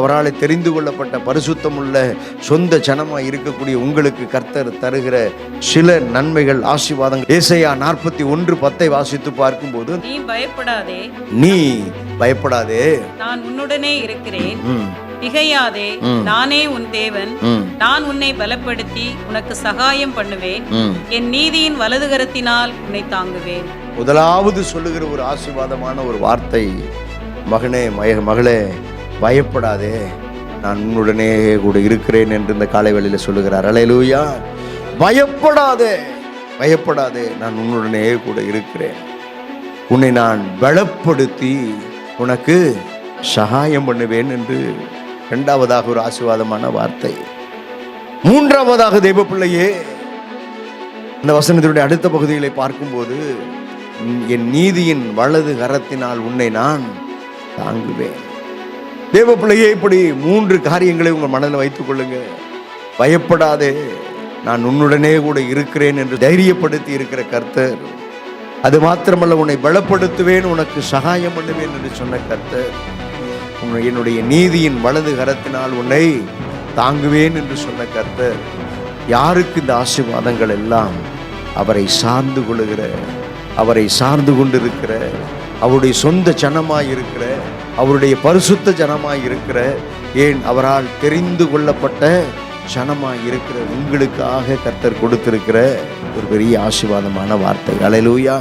அவரால் தெரிந்து கொள்ளப்பட்ட பரிசுத்தம் உள்ள சொந்த ஜனமாய் இருக்கக்கூடிய உங்களுக்கு கர்த்தர் தருகிற சில நன்மைகள், ஆசீர்வாதங்கள். ஏசாயா 41:10 வாசித்து பார்க்கும்போது, நீ பயப்படாதே, நான் உன்னுடனே இருக்கிறேன், திகையாதே, நானே உன் தேவன், நான் உன்னை பலப்படுத்தி உனக்கு சகாயம் பண்ணுவேன், என் நீதியின் வலதுகரத்தினால் உன்னை தாங்குவேன். முதலாவது சொல்லுகிற ஒரு ஆசீர்வாதமான ஒரு வார்த்தை, மகனே மகளே பயப்படாதே, நான் உன்னுடனே கூட இருக்கிறேன் என்று இந்த காலை வேளையில சொல்லுகிறார். அல்லேலூயா. பயப்படாதே, பயப்படாதே, நான் உன்னுடனே கூட இருக்கிறேன், உன்னை நான் பலப்படுத்தி உனக்கு சகாயம் பண்ணுவேன் என்று இரண்டாவதாக ஒரு ஆசீர்வாதமான வார்த்தை. மூன்றாவதாக தேவ பிள்ளையே, இந்த வசனத்தினுடைய அடுத்த பகுதிகளை பார்க்கும்போது, என் நீதியின் வலது கரத்தினால் உன்னை நான் தாங்குவேன். தேவ பிள்ளையே, இப்படி 3 காரியங்களை உங்கள் மனதில் வைத்துக் கொள்ளுங்க. பயப்படாதே, நான் உன்னுடனே கூட இருக்கிறேன் என்று தைரியப்படுத்தி இருக்கிற கர்த்தர். அது மாத்திரமல்ல, உன்னை பலப்படுத்துவேன், உனக்கு சகாயம் பண்ணுவேன் என்று சொன்ன கர்த்தர். என்னுடைய நீதியின் வலது கரத்தினால் உன்னை தாங்குவேன் என்று சொன்ன கர்த்தர். யாருக்கு இந்த ஆசீர்வாதங்கள் எல்லாம்? அவரை சார்ந்து கொள்ளுகிற, அவரை சார்ந்து கொண்டிருக்கிற, அவருடைய சொந்த ஜனமாய் இருக்கிற, அவருடைய பரிசுத்த ஜனமாய் இருக்கிற, ஏன் அவரால் தெரிந்து கொள்ளப்பட்ட ஜனமாய் இருக்கிற உங்களுக்காக கர்த்தர் கொடுத்திருக்கிற ஒரு பெரிய ஆசீர்வாதமான வார்த்தை. அல்லேலூயா.